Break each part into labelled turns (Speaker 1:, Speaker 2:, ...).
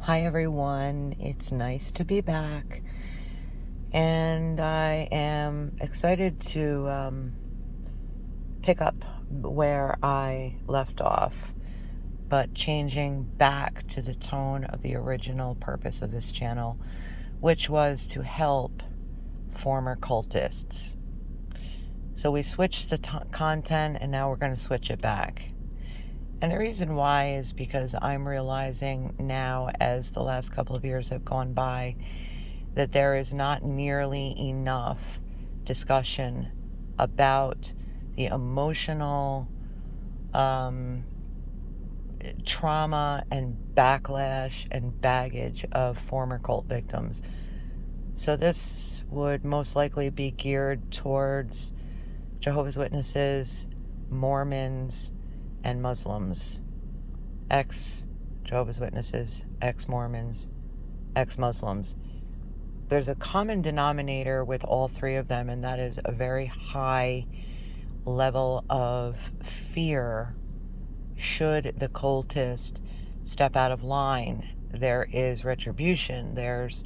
Speaker 1: Hi everyone, it's nice to be back, and I am excited to pick up where I left off, but changing back to the tone of the original purpose of this channel, which was to help former cultists. So we switched the content, and now we're going to switch it back. And the reason why is because I'm realizing now, as the last couple of years have gone by, that there is not nearly enough discussion about the emotional trauma and backlash and baggage of former cult victims. So this would most likely be geared towards Jehovah's Witnesses, Mormons, and Muslims. Ex-Jehovah's Witnesses, ex-Mormons, ex-Muslims. There's a common denominator with all three of them, and that is a very high level of fear should the cultist step out of line. There is retribution. There's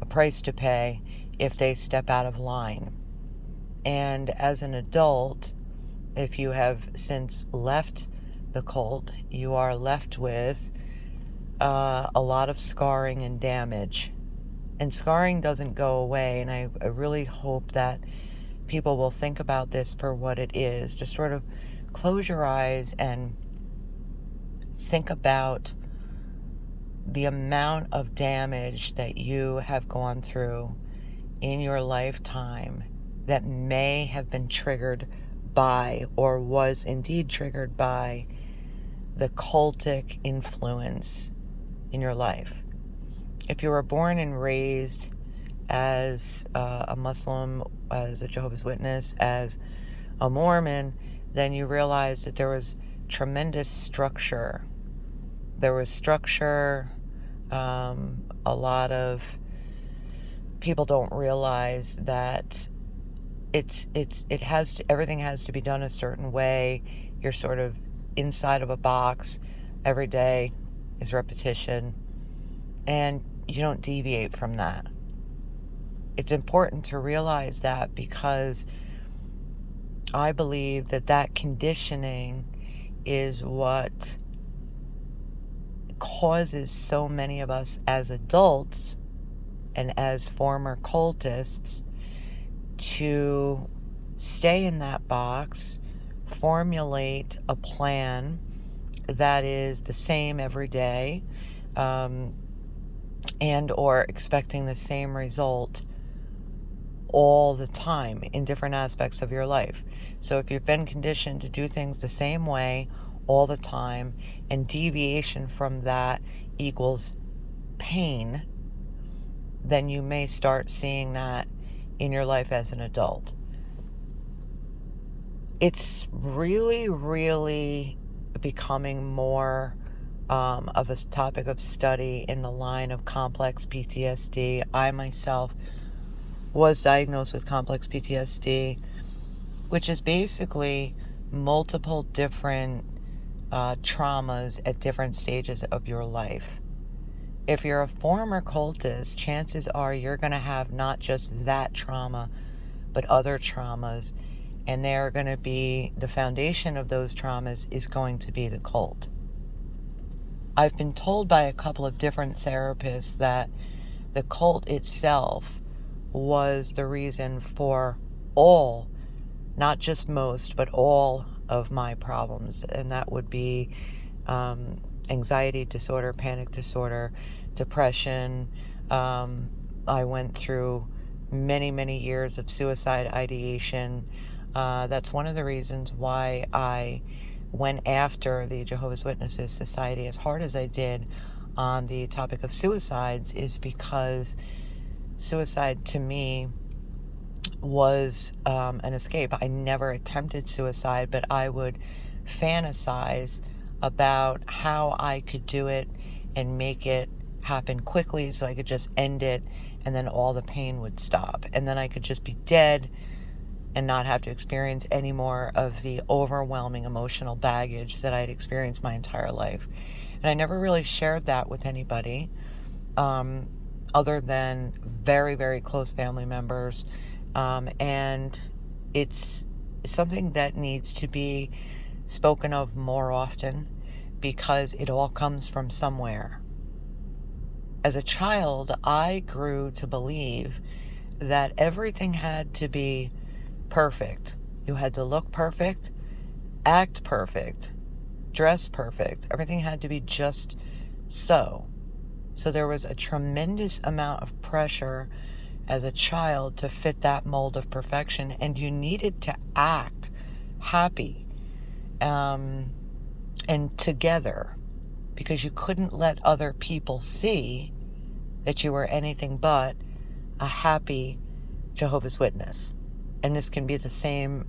Speaker 1: a price to pay if they step out of line. And as an adult, if you have since left the cult, you are left with a lot of scarring and damage. And scarring doesn't go away, and I really hope that people will think about this for what it is. Just sort of close your eyes and think about the amount of damage that you have gone through in your lifetime that may have been triggered by, or was indeed triggered by, the cultic influence in your life. If you were born and raised as a Muslim, as a Jehovah's Witness, as a Mormon, then you realize that there was tremendous structure. There was structure. A lot of people don't realize that everything has to be done a certain way. You're sort of inside of a box. Every day is repetition, and you don't deviate from that. It's important to realize that, because I believe that conditioning is what causes so many of us as adults and as former cultists to stay in that box, formulate a plan that is the same every day, and or expecting the same result all the time in different aspects of your life. So if you've been conditioned to do things the same way all the time, and deviation from that equals pain, then you may start seeing that in your life as an adult. It's really, really becoming more of a topic of study in the line of complex PTSD. I myself was diagnosed with complex PTSD, which is basically multiple different traumas at different stages of your life. If you're a former cultist, chances are you're going to have not just that trauma, but other traumas, and they're going to be, the foundation of those traumas is going to be the cult. I've been told by a couple of different therapists that the cult itself was the reason for all, not just most, but all of my problems. And that would be anxiety disorder, panic disorder, depression. I went through many, many years of suicide ideation. That's one of the reasons why I went after the Jehovah's Witnesses Society as hard as I did on the topic of suicides, is because suicide to me was an escape. I never attempted suicide, but I would fantasize about how I could do it and make it happen quickly so I could just end it, and then all the pain would stop, and then I could just be dead and not have to experience any more of the overwhelming emotional baggage that I had experienced my entire life. And I never really shared that with anybody, other than very, very close family members. And it's something that needs to be spoken of more often, because it all comes from somewhere. As a child, I grew to believe that everything had to be perfect. You had to look perfect, act perfect, dress perfect. Everything had to be just so. So there was a tremendous amount of pressure as a child to fit that mold of perfection, and you needed to act happy and together, because you couldn't let other people see that you were anything but a happy Jehovah's Witness. And this can be the same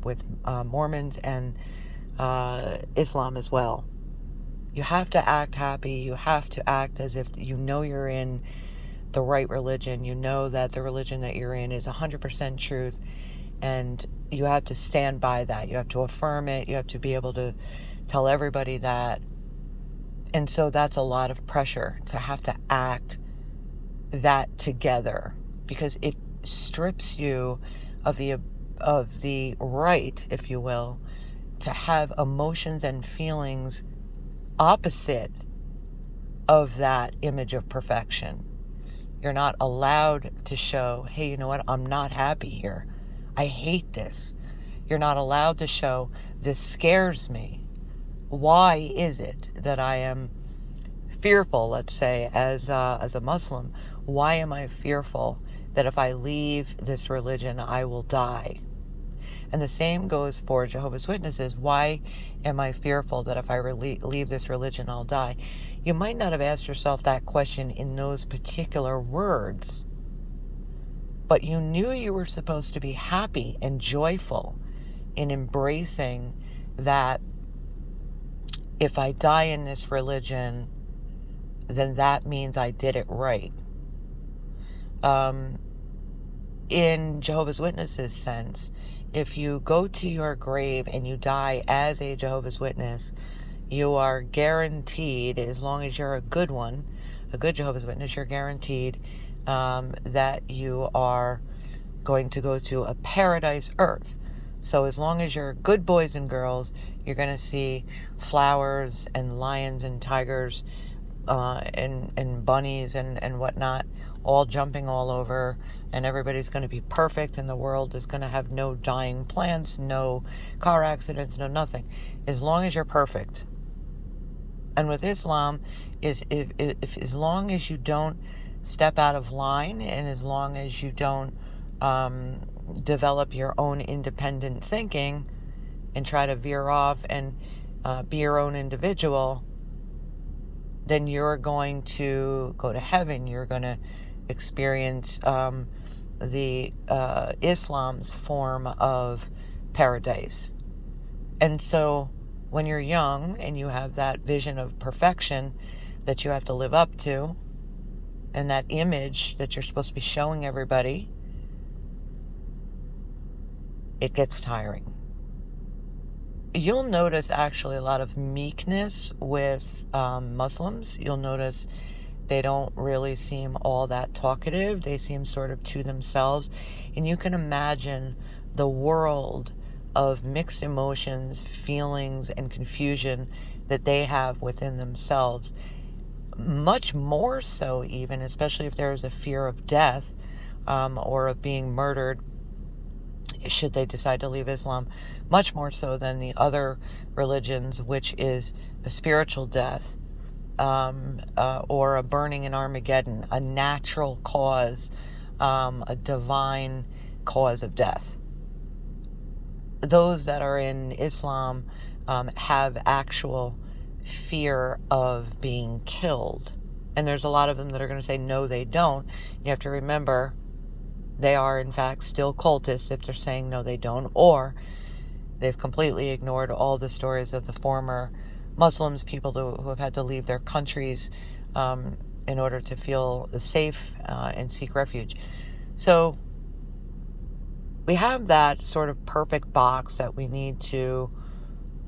Speaker 1: with Mormons and Islam as well. You have to act happy. You have to act as if you know you're in the right religion. You know that the religion that you're in is 100% truth. And you have to stand by that. You have to affirm it. You have to be able to tell everybody that. And so that's a lot of pressure to have to act that together, because it strips you of the right, if you will, to have emotions and feelings opposite of that image of perfection. You're not allowed to show, hey, you know what, I'm not happy here. I hate this. You're not allowed to show, this scares me. Why is it that I am fearful, let's say, as a Muslim? Why am I fearful that if I leave this religion, I will die? And the same goes for Jehovah's Witnesses. Why am I fearful that if I leave this religion, I'll die? You might not have asked yourself that question in those particular words, but you knew you were supposed to be happy and joyful in embracing that if I die in this religion, then that means I did it right. In Jehovah's Witnesses sense, if you go to your grave and you die as a Jehovah's Witness, you are guaranteed, as long as you're a good one, a good Jehovah's Witness, you're guaranteed that you are going to go to a paradise earth. So as long as you're good boys and girls, you're going to see flowers and lions and tigers and bunnies and whatnot, all jumping all over, and everybody's going to be perfect, and the world is going to have no dying plants, no car accidents, no nothing, as long as you're perfect. And with Islam, is if as long as you don't step out of line, and as long as you don't develop your own independent thinking and try to veer off and be your own individual, then you're going to go to heaven. You're going to experience the Islam's form of paradise. And so when you're young and you have that vision of perfection that you have to live up to, and that image that you're supposed to be showing everybody, it gets tiring. You'll notice actually a lot of meekness with Muslims. You'll notice they don't really seem all that talkative. They seem sort of to themselves. And you can imagine the world of mixed emotions, feelings, and confusion that they have within themselves. Much more so even, especially if there is a fear of death or of being murdered, should they decide to leave Islam, much more so than the other religions, which is a spiritual death or a burning in Armageddon, a natural cause, a divine cause of death. Those that are in Islam have actual fear of being killed. And there's a lot of them that are going to say, no, they don't. You have to remember, they are, in fact, still cultists if they're saying no, they don't, or they've completely ignored all the stories of the former Muslims, people who have had to leave their countries in order to feel safe and seek refuge. So we have that sort of perfect box that we need to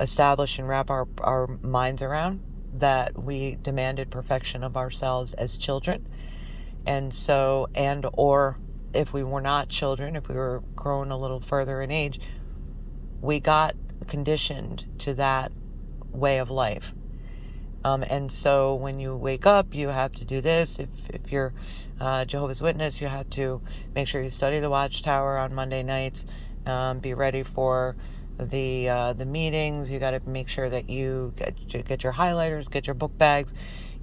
Speaker 1: establish and wrap our minds around. that we demanded perfection of ourselves as children. And so, and or if we were not children, if we were grown a little further in age, we got conditioned to that way of life. And so when you wake up, you have to do this. If you're Jehovah's Witness, you have to make sure you study the Watchtower on Monday nights. Be ready for the meetings. You got to make sure that you get your highlighters, get your book bags.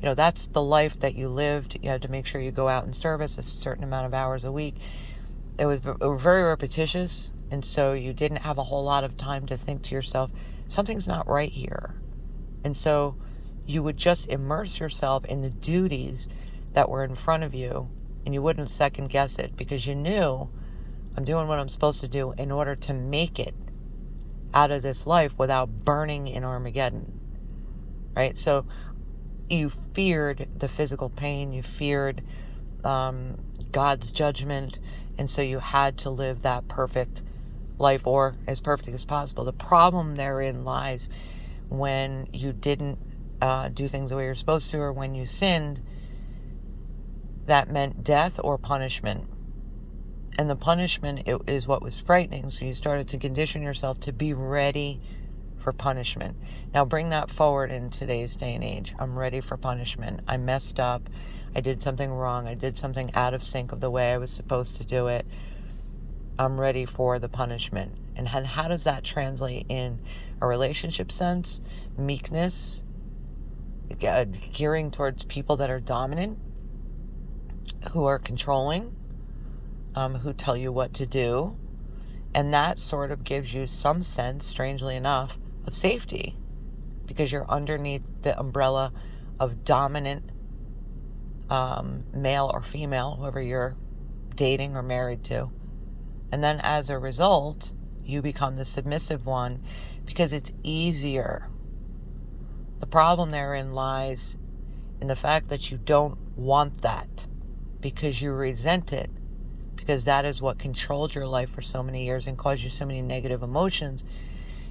Speaker 1: That's the life that you lived. You had to make sure you go out in service a certain amount of hours a week. It was very repetitious, and so you didn't have a whole lot of time to think to yourself, something's not right here. And so you would just immerse yourself in the duties that were in front of you, and you wouldn't second guess it because you knew, I'm doing what I'm supposed to do in order to make it out of this life without burning in Armageddon, right? So you feared the physical pain, you feared God's judgment, and so you had to live that perfect life, or as perfect as possible. The problem therein lies when you didn't do things the way you're supposed to, or when you sinned, that meant death or punishment. And the punishment is what was frightening. So you started to condition yourself to be ready for punishment. Now bring that forward in today's day and age. I'm ready for punishment. I messed up. I did something wrong. I did something out of sync of the way I was supposed to do it. I'm ready for the punishment. And how does that translate in a relationship sense? Meekness, gearing towards people that are dominant, who are controlling, who tell you what to do. And that sort of gives you some sense, strangely enough, of safety, because you're underneath the umbrella of dominant male or female, whoever you're dating or married to. And then as a result, you become the submissive one because it's easier. The problem therein lies in the fact that you don't want that because you resent it, because that is what controlled your life for so many years and caused you so many negative emotions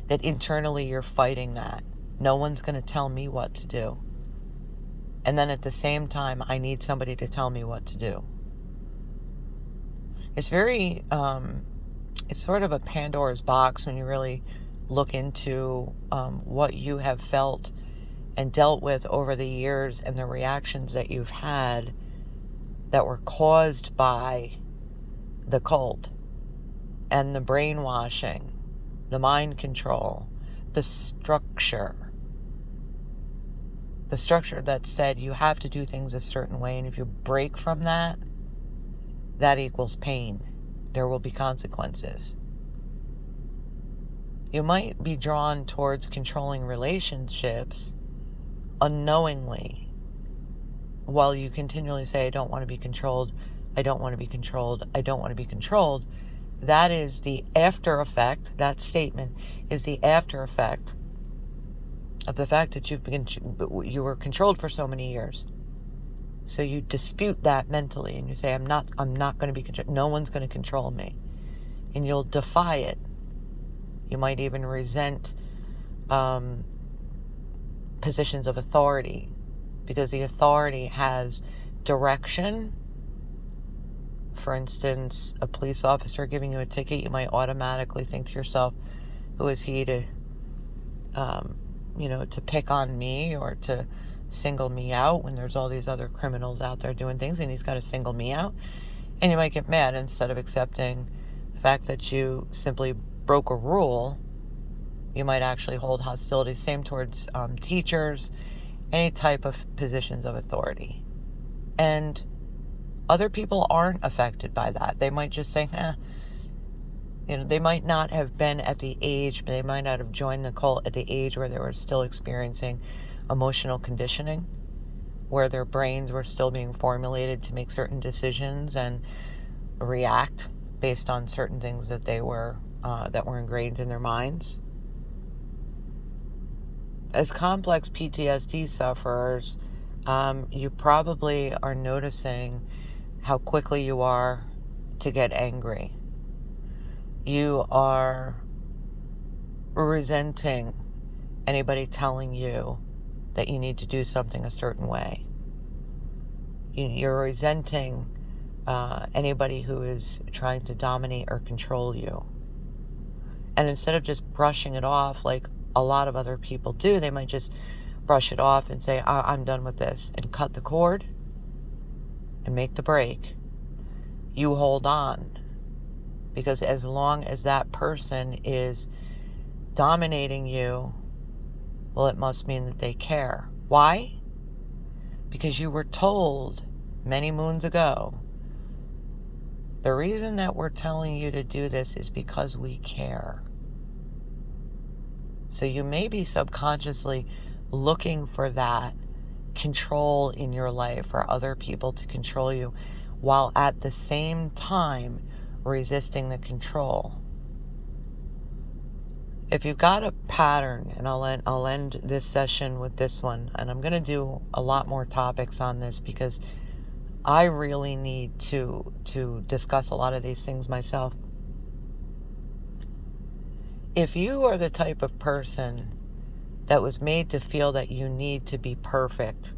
Speaker 1: that internally you're fighting that. No one's going to tell me what to do. And then at the same time, I need somebody to tell me what to do. It's very, it's sort of a Pandora's box when you really look into what you have felt and dealt with over the years and the reactions that you've had that were caused by the cult and the brainwashing, the mind control, the structure that said you have to do things a certain way, and if you break from that, that equals pain. There will be consequences. You might be drawn towards controlling relationships unknowingly, while you continually say, I don't want to be controlled, I don't want to be controlled, I don't want to be controlled. That is the after effect, that statement is the after effect of the fact that you were controlled for so many years. So you dispute that mentally and you say, I'm not going to be controlled. No one's going to control me. And you'll defy it. You might even resent positions of authority, because the authority has direction. For instance, a police officer giving you a ticket, you might automatically think to yourself, who is he to pick on me or to single me out when there's all these other criminals out there doing things, and he's got to single me out. And you might get mad instead of accepting the fact that you simply broke a rule. You might actually hold hostility, same towards teachers, any type of positions of authority. And other people aren't affected by that. They might just say, they might not have been at the age, they might not have joined the cult at the age where they were still experiencing emotional conditioning, where their brains were still being formulated to make certain decisions and react based on certain things that were ingrained in their minds. As complex PTSD sufferers, you probably are noticing how quickly you are to get angry. You are resenting anybody telling you that you need to do something a certain way. You're resenting anybody who is trying to dominate or control you. And instead of just brushing it off like a lot of other people do, they might just brush it off and say, I'm done with this, and cut the cord and make the break. You hold on, because as long as that person is dominating you, well, it must mean that they care. Why? Because you were told many moons ago, the reason that we're telling you to do this is because we care. So you may be subconsciously looking for that control in your life, for other people to control you, while at the same time resisting the control. If you've got a pattern, and I'll end this session with this one, and I'm going to do a lot more topics on this because I really need to discuss a lot of these things myself. If you are the type of person that was made to feel that you need to be perfect,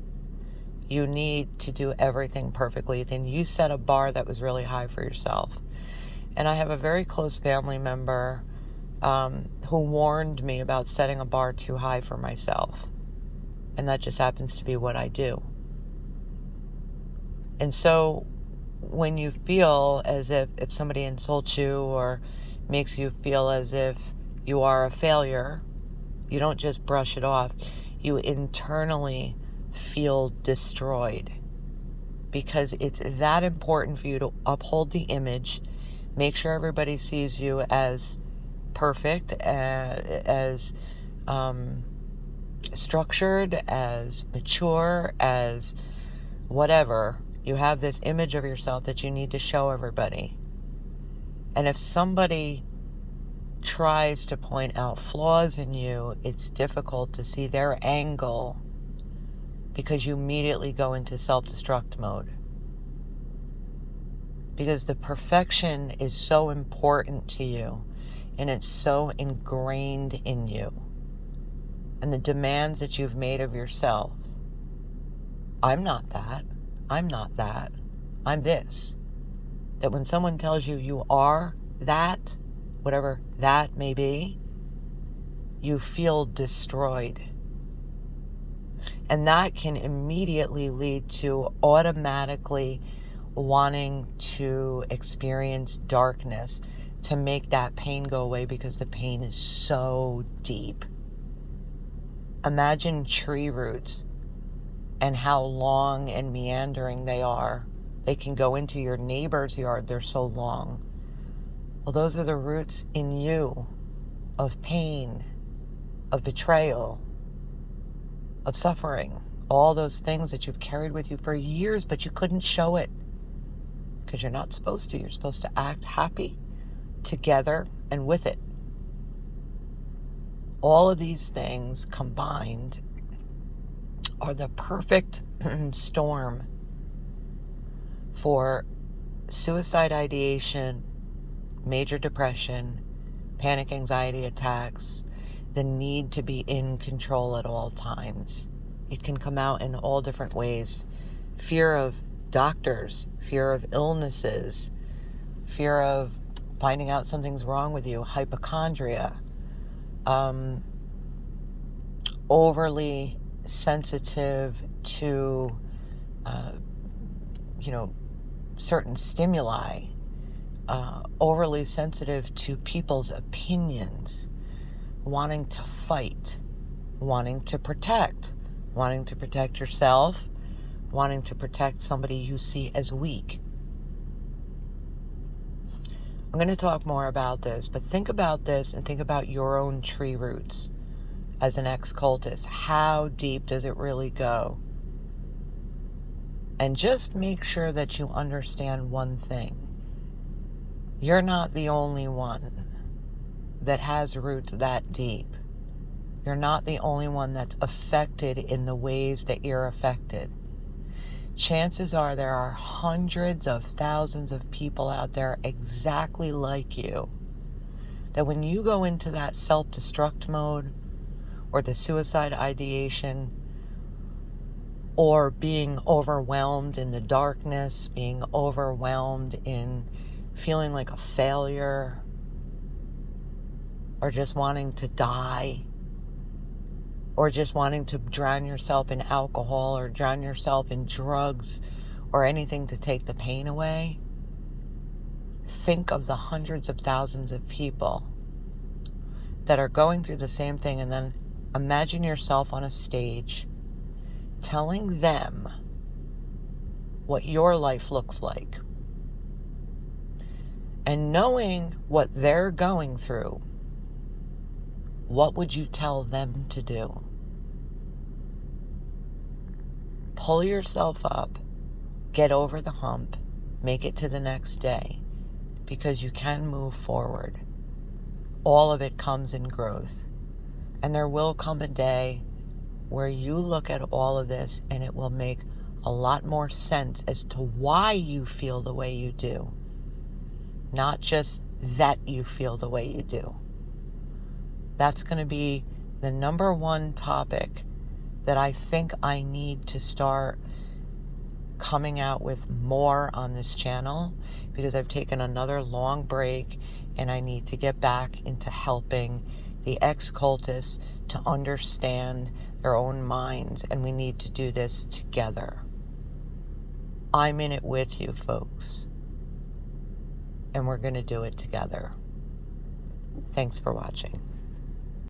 Speaker 1: you need to do everything perfectly, then you set a bar that was really high for yourself. And I have a very close family member who warned me about setting a bar too high for myself. And that just happens to be what I do. And so when you feel as if somebody insults you or makes you feel as if you are a failure, you don't just brush it off. You internally feel destroyed, because it's that important for you to uphold the image, make sure everybody sees you as perfect, as structured, as mature, as whatever. You have this image of yourself that you need to show everybody. And if somebody tries to point out flaws in you, it's difficult to see their angle, because you immediately go into self-destruct mode. Because the perfection is so important to you, and it's so ingrained in you. And the demands that you've made of yourself. I'm not that. I'm not that. I'm this. That when someone tells you you are that, whatever that may be, you feel destroyed. And that can immediately lead to automatically wanting to experience darkness to make that pain go away, because the pain is so deep. Imagine tree roots and how long and meandering they are. They can go into your neighbor's yard, they're so long. Well, those are the roots in you of pain, of betrayal, of suffering. All those things that you've carried with you for years, but you couldn't show it because you're not supposed to. You're supposed to act happy, together, and with it. All of these things combined are the perfect storm for suicide ideation, major depression, panic anxiety attacks, the need to be in control at all times. It can come out in all different ways. Fear of doctors, fear of illnesses, fear of finding out something's wrong with you, hypochondria, overly sensitive to, certain stimuli, overly sensitive to people's opinions, wanting to fight, wanting to protect yourself, wanting to protect somebody you see as weak. I'm going to talk more about this, but think about this and think about your own tree roots as an ex-cultist. How deep does it really go? And just make sure that you understand one thing. You're not the only one that has roots that deep. You're not the only one that's affected in the ways that you're affected. Chances are there are hundreds of thousands of people out there exactly like you, that when you go into that self-destruct mode or the suicide ideation or being overwhelmed in the darkness, being overwhelmed in feeling like a failure, or just wanting to die, or just wanting to drown yourself in alcohol or drown yourself in drugs or anything to take the pain away, think of the hundreds of thousands of people that are going through the same thing, and then imagine yourself on a stage telling them what your life looks like. And knowing what they're going through, what would you tell them to do? Pull yourself up, get over the hump, make it to the next day, because you can move forward. All of it comes in growth. And there will come a day where you look at all of this and it will make a lot more sense as to why you feel the way you do. Not just that you feel the way you do. That's going to be the number one topic that I think I need to start coming out with more on this channel, because I've taken another long break and I need to get back into helping the ex-cultists to understand their own minds, and we need to do this together. I'm in it with you, folks, and we're going to do it together. Thanks for watching.